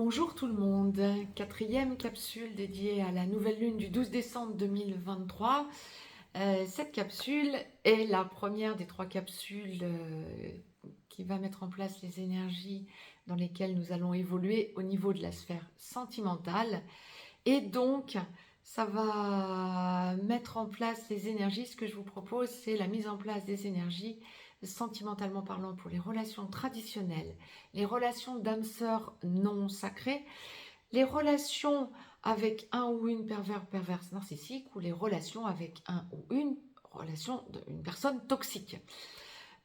Bonjour tout le monde, quatrième capsule dédiée à la nouvelle lune du 12 décembre 2023. Cette capsule est la première des trois capsules qui va mettre en place les énergies dans lesquelles nous allons évoluer au niveau de la sphère sentimentale. Et donc, ça va mettre en place les énergies. Ce que je vous propose, c'est la mise en place des énergies sentimentalement parlant pour les relations traditionnelles, les relations d'âme sœur non sacrées, les relations avec un ou une perverse narcissique ou les relations avec un ou une relation d'une personne toxique.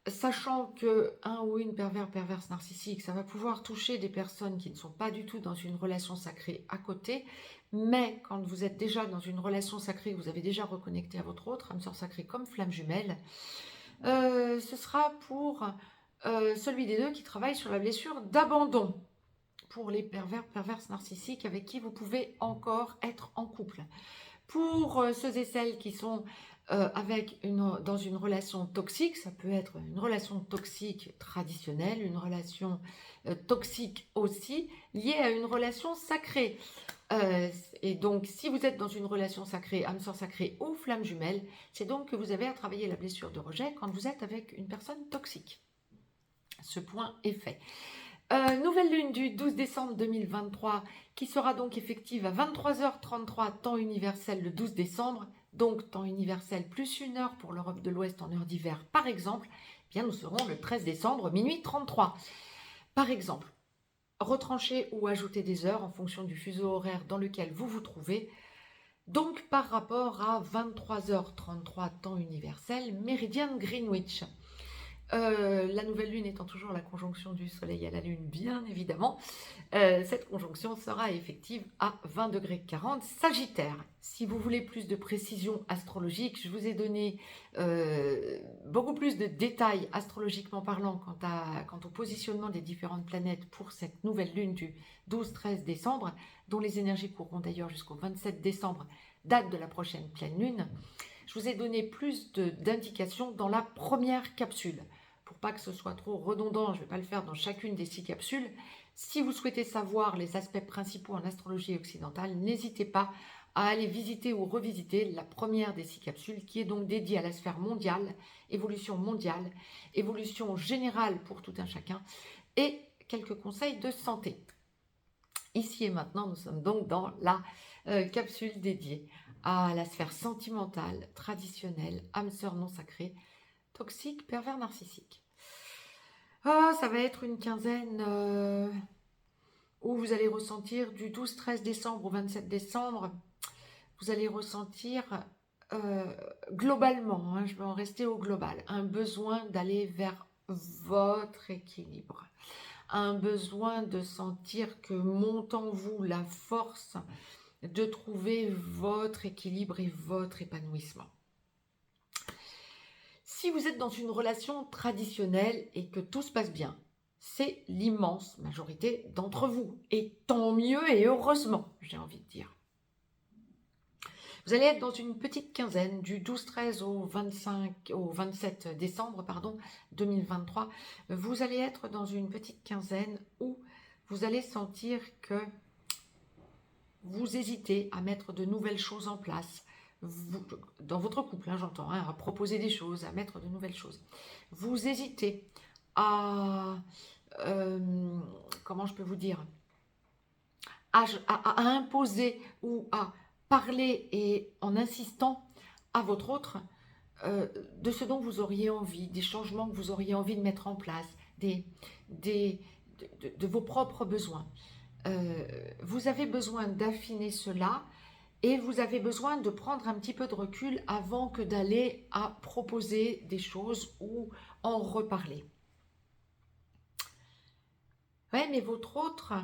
Sachant que un ou une perverse narcissique, ça va pouvoir toucher des personnes qui ne sont pas du tout dans une relation sacrée à côté, mais quand vous êtes déjà dans une relation sacrée, vous avez déjà reconnecté à votre autre âme sœur sacrée comme flamme jumelle, ce sera pour celui des deux qui travaille sur la blessure d'abandon. Pour les perverses narcissiques avec qui vous pouvez encore être en couple. Pour ceux et celles qui sont dans une relation toxique, ça peut être une relation toxique traditionnelle, une relation toxique aussi, liée à une relation sacrée. Et donc, si vous êtes dans une relation sacrée, âme sœur sacrée ou flamme jumelle, c'est donc que vous avez à travailler la blessure de rejet quand vous êtes avec une personne toxique. Ce point est fait. Nouvelle lune du 12 décembre 2023 qui sera donc effective à 23h33 temps universel le 12 décembre, donc temps universel plus 1 heure pour l'Europe de l'Ouest en heure d'hiver par exemple, eh bien nous serons le 13 décembre minuit 33. Par exemple, retrancher ou ajouter des heures en fonction du fuseau horaire dans lequel vous vous trouvez, donc par rapport à 23h33 temps universel, méridien Greenwich. La nouvelle lune étant toujours la conjonction du soleil à la lune, bien évidemment, cette conjonction sera effective à 20°40 Sagittaire. Si vous voulez plus de précision astrologique, je vous ai donné beaucoup plus de détails astrologiquement parlant quant au positionnement des différentes planètes pour cette nouvelle lune du 12-13 décembre, dont les énergies courront d'ailleurs jusqu'au 27 décembre, date de la prochaine pleine lune. Je vous ai donné plus d'indications dans la première capsule. Pour pas que ce soit trop redondant, je ne vais pas le faire dans chacune des 6 capsules. Si vous souhaitez savoir les aspects principaux en astrologie occidentale, n'hésitez pas à aller visiter ou revisiter la première des 6 capsules qui est donc dédiée à la sphère mondiale, évolution générale pour tout un chacun et quelques conseils de santé. Ici et maintenant, nous sommes donc dans la capsule dédiée à la sphère sentimentale, traditionnelle, âme sœur non sacrée, toxique, pervers, narcissique. Ça va être une quinzaine où vous allez ressentir du 12-13 décembre au 27 décembre, vous allez ressentir globalement, je vais en rester au global, un besoin d'aller vers votre équilibre, un besoin de sentir que monte en vous la force de trouver votre équilibre et votre épanouissement. Si vous êtes dans une relation traditionnelle et que tout se passe bien, c'est l'immense majorité d'entre vous. Et tant mieux et heureusement, j'ai envie de dire. Vous allez être dans une petite quinzaine, du 12-13 au 27 décembre 2023. Vous allez être dans une petite quinzaine où vous allez sentir que vous hésitez à mettre de nouvelles choses en place. Dans votre couple, j'entends, à proposer des choses, à mettre de nouvelles choses. Vous hésitez à, comment je peux vous dire, à imposer ou à parler et en insistant à votre autre de ce dont vous auriez envie, des changements que vous auriez envie de mettre en place, de vos propres besoins. Vous avez besoin d'affiner cela et vous avez besoin de prendre un petit peu de recul avant que d'aller à proposer des choses ou en reparler. Ouais, mais votre autre...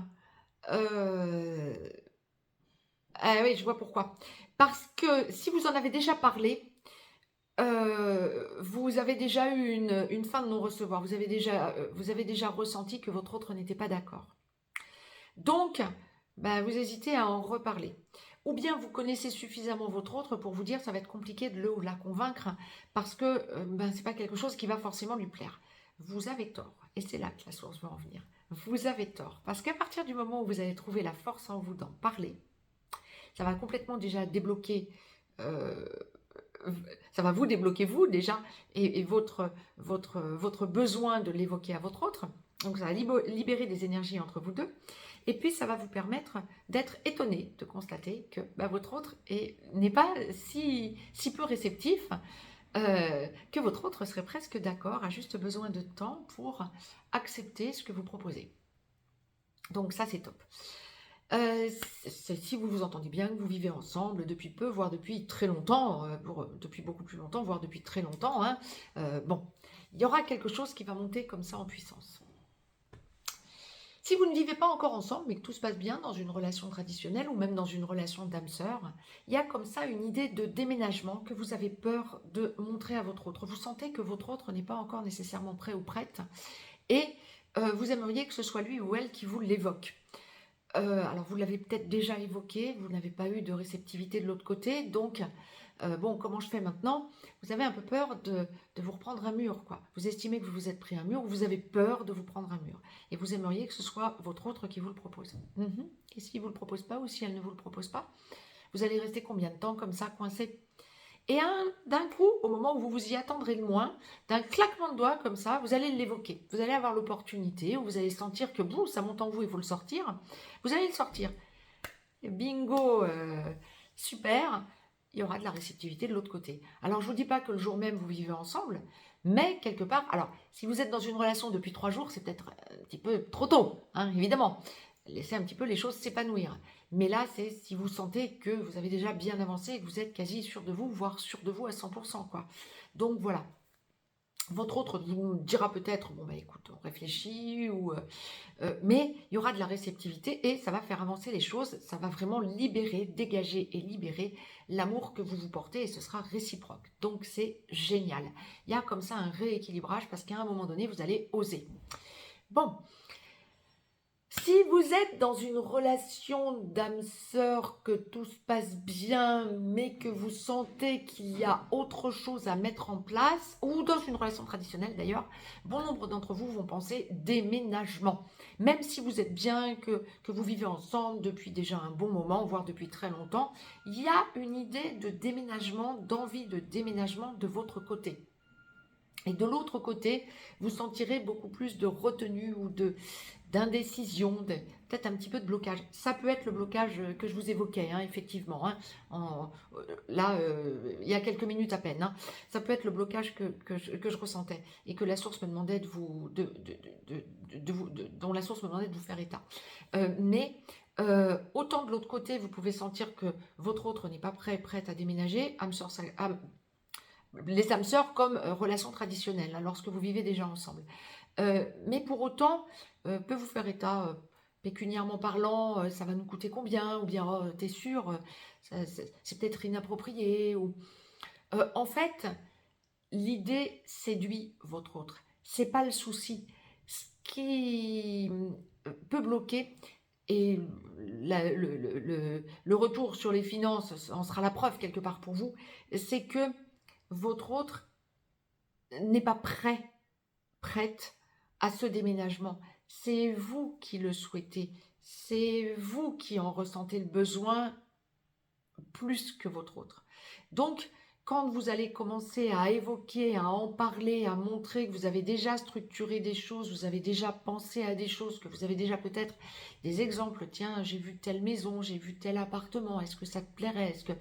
Ah oui, je vois pourquoi. Parce que si vous en avez déjà parlé, vous avez déjà eu une fin de non-recevoir. Vous avez déjà ressenti que votre autre n'était pas d'accord. Donc, vous hésitez à en reparler. Ou bien vous connaissez suffisamment votre autre pour vous dire ça va être compliqué de le ou la convaincre parce que c'est pas quelque chose qui va forcément lui plaire. Vous avez tort. Et c'est là que la source va en venir. vous avez tort. Parce qu'à partir du moment où vous allez trouver la force en vous d'en parler, ça va complètement déjà débloquer, euh, ça va vous débloquer vous déjà, et votre besoin de l'évoquer à votre autre. Donc ça va libérer des énergies entre vous deux. Et puis ça va vous permettre d'être étonné de constater que bah, votre autre n'est pas si peu réceptif, que votre autre serait presque d'accord, a juste besoin de temps pour accepter ce que vous proposez. Donc ça c'est top. Si vous vous entendez bien, que vous vivez ensemble depuis peu, voire depuis très longtemps, depuis beaucoup plus longtemps, voire depuis très longtemps, hein, bon, il y aura quelque chose qui va monter comme ça en puissance. Si vous ne vivez pas encore ensemble, mais que tout se passe bien dans une relation traditionnelle ou même dans une relation d'âme-sœur, il y a comme ça une idée de déménagement que vous avez peur de montrer à votre autre. Vous sentez que votre autre n'est pas encore nécessairement prêt ou prête et vous aimeriez que ce soit lui ou elle qui vous l'évoque. Alors vous l'avez peut-être déjà évoqué, vous n'avez pas eu de réceptivité de l'autre côté, donc bon, comment je fais maintenant? Vous avez un peu peur de vous reprendre un mur, quoi. Vous estimez que vous vous êtes pris un mur, ou vous avez peur de vous prendre un mur. Et vous aimeriez que ce soit votre autre qui vous le propose. Et s'il ne vous le propose pas, ou si elle ne vous le propose pas, vous allez rester combien de temps comme ça, coincé? Et d'un coup, au moment où vous vous y attendrez le moins, d'un claquement de doigts comme ça, vous allez l'évoquer. Vous allez avoir l'opportunité, ou vous allez sentir que boum, ça monte en vous, il faut le sortir. Vous allez le sortir. Et bingo, super, il y aura de la réceptivité de l'autre côté. Alors je ne vous dis pas que le jour même vous vivez ensemble, mais quelque part, alors si vous êtes dans une relation depuis 3 jours, c'est peut-être un petit peu trop tôt, hein, évidemment. Laissez un petit peu les choses s'épanouir. Mais là, c'est si vous sentez que vous avez déjà bien avancé et que vous êtes quasi sûr de vous, voire sûr de vous à 100%, quoi. Donc voilà. Votre autre vous dira peut-être, bon bah écoute, on réfléchit, mais il y aura de la réceptivité et ça va faire avancer les choses, ça va vraiment libérer, dégager et libérer l'amour que vous vous portez et ce sera réciproque. Donc c'est génial. Il y a comme ça un rééquilibrage parce qu'à un moment donné, vous allez oser. Bon, si vous êtes dans une relation d'âme-sœur, que tout se passe bien, mais que vous sentez qu'il y a autre chose à mettre en place, ou dans une relation traditionnelle d'ailleurs, bon nombre d'entre vous vont penser déménagement. Même si vous êtes bien, que vous vivez ensemble depuis déjà un bon moment, voire depuis très longtemps, il y a une idée de déménagement, d'envie de déménagement de votre côté. Et de l'autre côté, vous sentirez beaucoup plus de retenue ou d'indécision, peut-être un petit peu de blocage. Ça peut être le blocage que je vous évoquais, hein, effectivement, hein, là, il y a quelques minutes à peine. Hein. Ça peut être le blocage que je ressentais et que la source me demandait dont la source me demandait de vous faire état. Mais autant de l'autre côté, vous pouvez sentir que votre autre n'est pas prête à déménager, les âmes sœurs comme relation traditionnelle, hein, lorsque vous vivez déjà ensemble. Mais pour autant, peut vous faire état, pécuniairement parlant, ça va nous coûter combien, ou bien oh, t'es sûr, c'est peut-être inapproprié. En fait, l'idée séduit votre autre. C'est pas le souci. Ce qui peut bloquer, et le retour sur les finances en sera la preuve quelque part pour vous, c'est que votre autre n'est pas prête à ce déménagement. C'est vous qui le souhaitez. C'est vous qui en ressentez le besoin plus que votre autre. Donc, quand vous allez commencer à évoquer, à en parler, à montrer que vous avez déjà structuré des choses, vous avez déjà pensé à des choses, que vous avez déjà peut-être des exemples, tiens, j'ai vu telle maison, j'ai vu tel appartement, est-ce que ça te plairait? Est-ce que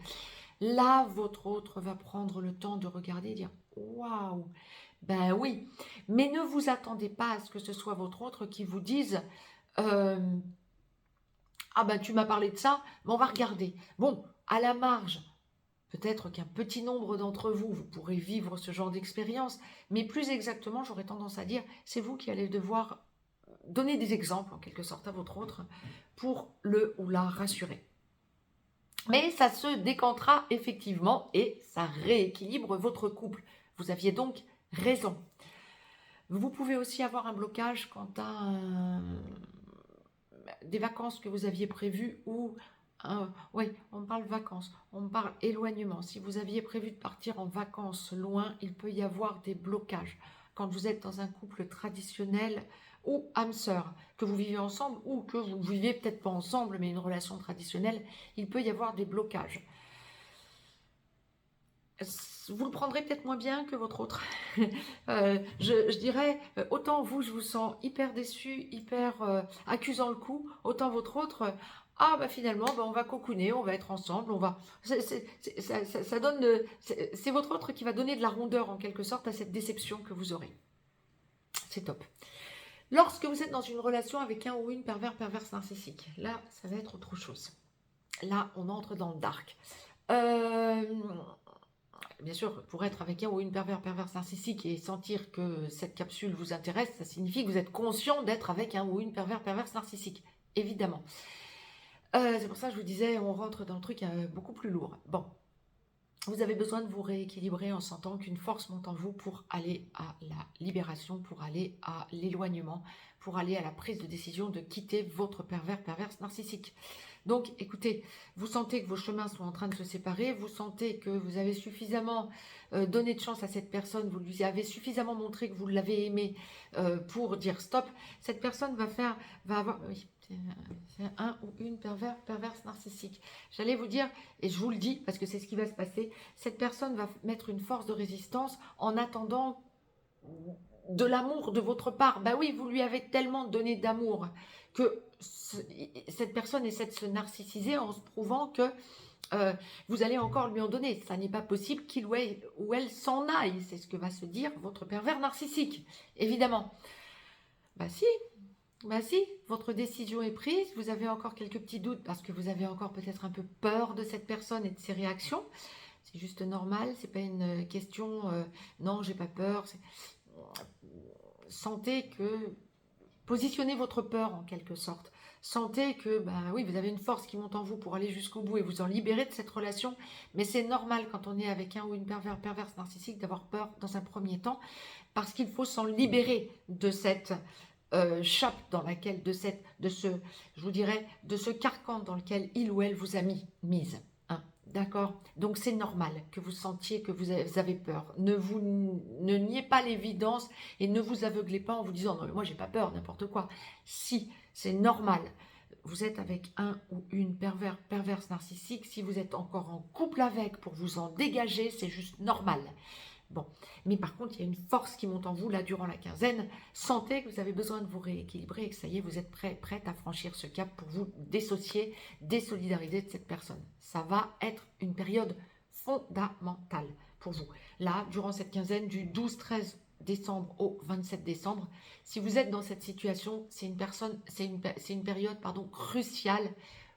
là, votre autre va prendre le temps de regarder et dire « Waouh !» Ben oui, mais ne vous attendez pas à ce que ce soit votre autre qui vous dise ah ben tu m'as parlé de ça, mais on va regarder. Bon, à la marge, peut-être qu'un petit nombre d'entre vous, vous pourrez vivre ce genre d'expérience, mais plus exactement, j'aurais tendance à dire, c'est vous qui allez devoir donner des exemples, en quelque sorte, à votre autre, pour le ou la rassurer. Mais ça se décantera effectivement et ça rééquilibre votre couple. Vous aviez donc raison. Vous pouvez aussi avoir un blocage quant à des vacances que vous aviez prévues ou oui, on parle vacances, on parle éloignement. Si vous aviez prévu de partir en vacances loin, il peut y avoir des blocages. Quand vous êtes dans un couple traditionnel ou âme sœur, que vous vivez ensemble ou que vous ne vivez peut-être pas ensemble, mais une relation traditionnelle, il peut y avoir des blocages. Vous le prendrez peut-être moins bien que votre autre. Je dirais, autant vous, je vous sens hyper déçu, hyper accusant le coup, autant votre autre, ah bah finalement, bah, on va cocooner, on va être ensemble, on va... ça donne c'est votre autre qui va donner de la rondeur en quelque sorte à cette déception que vous aurez. C'est top. Lorsque vous êtes dans une relation avec un ou une perverse narcissique, là, ça va être autre chose. Là, on entre dans le dark. Bien sûr, pour être avec un ou une perverse narcissique et sentir que cette capsule vous intéresse, ça signifie que vous êtes conscient d'être avec un ou une perverse narcissique, évidemment. C'est pour ça que je vous disais, on rentre dans le truc beaucoup plus lourd. Bon, vous avez besoin de vous rééquilibrer en sentant qu'une force monte en vous pour aller à la libération, pour aller à l'éloignement, pour aller à la prise de décision de quitter votre perverse narcissique. Donc, écoutez, vous sentez que vos chemins sont en train de se séparer, vous sentez que vous avez suffisamment donné de chance à cette personne, vous lui avez suffisamment montré que vous l'avez aimé pour dire stop. Cette personne va avoir... Oui, c'est un ou une perverse narcissique. J'allais vous dire, et je vous le dis parce que c'est ce qui va se passer, cette personne va mettre une force de résistance en attendant de l'amour de votre part. Bah oui, vous lui avez tellement donné d'amour que cette personne essaie de se narcissiser en se prouvant que vous allez encore lui en donner. Ça n'est pas possible qu'il ou elle s'en aille. C'est ce que va se dire votre pervers narcissique, évidemment. Bah si, votre décision est prise, vous avez encore quelques petits doutes parce que vous avez encore peut-être un peu peur de cette personne et de ses réactions. C'est juste normal, c'est pas une question non, j'ai pas peur. Sentez que positionnez votre peur en quelque sorte. Sentez que bah oui, vous avez une force qui monte en vous pour aller jusqu'au bout et vous en libérer de cette relation, mais c'est normal quand on est avec un ou une perverse narcissique d'avoir peur dans un premier temps parce qu'il faut s'en libérer de cette chape dans laquelle, de ce carcan dans lequel il ou elle vous a mise. Hein, d'accord? Donc c'est normal que vous sentiez que vous avez peur. Ne niez pas l'évidence et ne vous aveuglez pas en vous disant non mais moi j'ai pas peur, n'importe quoi. Si, c'est normal. Vous êtes avec un ou une perverse narcissique. Si vous êtes encore en couple avec pour vous en dégager, c'est juste normal. Bon, mais par contre, il y a une force qui monte en vous là durant la quinzaine. Sentez que vous avez besoin de vous rééquilibrer et que ça y est, vous êtes prête à franchir ce cap pour vous dissocier, désolidariser de cette personne. Ça va être une période fondamentale pour vous. Là, durant cette quinzaine du 12-13 décembre au 27 décembre, si vous êtes dans cette situation, c'est une période cruciale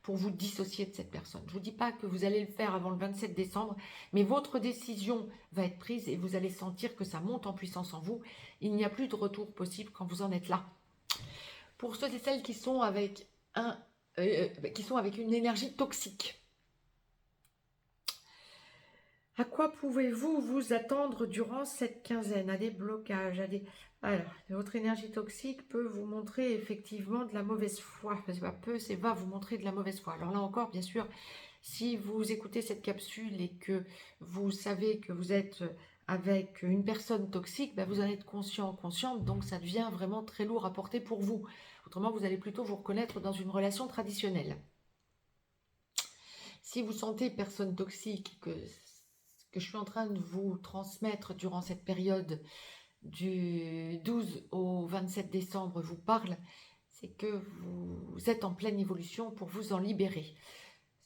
pour vous dissocier de cette personne. Je ne vous dis pas que vous allez le faire avant le 27 décembre, mais votre décision va être prise et vous allez sentir que ça monte en puissance en vous. Il n'y a plus de retour possible quand vous en êtes là. Pour ceux et celles qui sont avec une énergie toxique, à quoi pouvez-vous vous attendre durant cette quinzaine? À des blocages, Alors, votre énergie toxique peut vous montrer effectivement de la mauvaise foi. C'est va vous montrer de la mauvaise foi. Alors là encore, bien sûr, si vous écoutez cette capsule et que vous savez que vous êtes avec une personne toxique, vous en êtes consciente, donc ça devient vraiment très lourd à porter pour vous. Autrement, vous allez plutôt vous reconnaître dans une relation traditionnelle. Si vous sentez personne toxique, que je suis en train de vous transmettre durant cette période du 12 au 27 décembre vous parle, c'est que vous êtes en pleine évolution pour vous en libérer.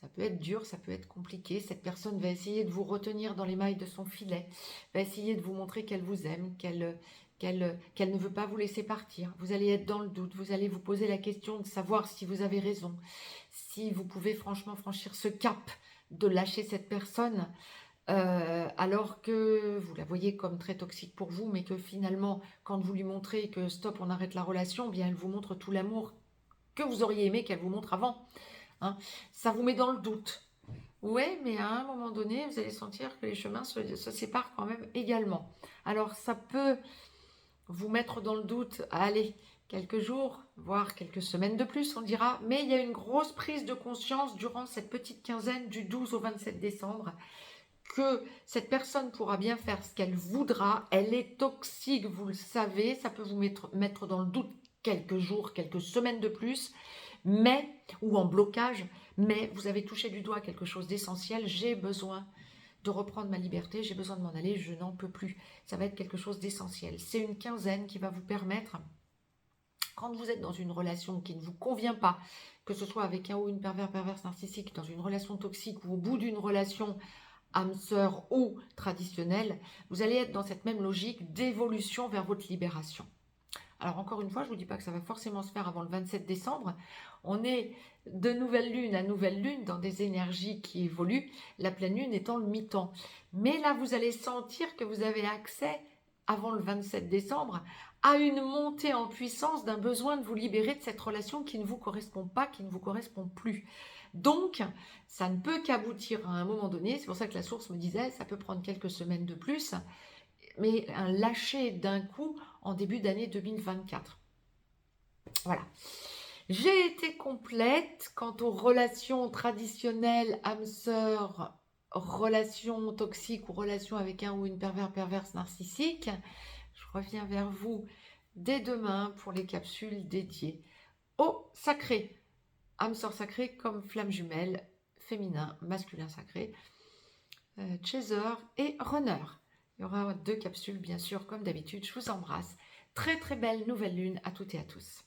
Ça peut être dur, ça peut être compliqué. Cette personne va essayer de vous retenir dans les mailles de son filet, va essayer de vous montrer qu'elle vous aime, qu'elle ne veut pas vous laisser partir. Vous allez être dans le doute, vous allez vous poser la question de savoir si vous avez raison, si vous pouvez franchement franchir ce cap de lâcher cette personne, alors que vous la voyez comme très toxique pour vous, mais que finalement, quand vous lui montrez que stop, on arrête la relation, bien elle vous montre tout l'amour que vous auriez aimé qu'elle vous montre avant. Hein. Ça vous met dans le doute. Ouais, mais à un moment donné, vous allez sentir que les chemins se séparent quand même également. Alors, ça peut vous mettre dans le doute, allez, quelques jours, voire quelques semaines de plus, on dira, mais il y a une grosse prise de conscience durant cette petite quinzaine du 12 au 27 décembre que cette personne pourra bien faire ce qu'elle voudra. Elle est toxique, vous le savez, ça peut vous mettre dans le doute quelques jours, quelques semaines de plus, mais, ou en blocage, mais vous avez touché du doigt quelque chose d'essentiel. J'ai besoin de reprendre ma liberté, j'ai besoin de m'en aller, je n'en peux plus. Ça va être quelque chose d'essentiel. C'est une quinzaine qui va vous permettre, quand vous êtes dans une relation qui ne vous convient pas, que ce soit avec un ou une perverse narcissique, dans une relation toxique ou au bout d'une relation âme sœur ou traditionnelle, vous allez être dans cette même logique d'évolution vers votre libération. Alors encore une fois, je ne vous dis pas que ça va forcément se faire avant le 27 décembre. On est de nouvelle lune à nouvelle lune dans des énergies qui évoluent, la pleine lune étant le mi-temps. Mais là, vous allez sentir que vous avez accès, avant le 27 décembre, à une montée en puissance d'un besoin de vous libérer de cette relation qui ne vous correspond pas, qui ne vous correspond plus. Donc, ça ne peut qu'aboutir à un moment donné. C'est pour ça que la source me disait, ça peut prendre quelques semaines de plus, mais un lâcher d'un coup en début d'année 2024. Voilà. J'ai été complète quant aux relations traditionnelles, âme sœur, relations toxiques ou relations avec un ou une perverse narcissique. Je reviens vers vous dès demain pour les capsules dédiées au sacré. Âme sœur sacrée comme flamme jumelle, féminin, masculin sacré, chaser et runner. Il y aura 2 capsules, bien sûr, comme d'habitude. Je vous embrasse. Très, très belle nouvelle lune à toutes et à tous.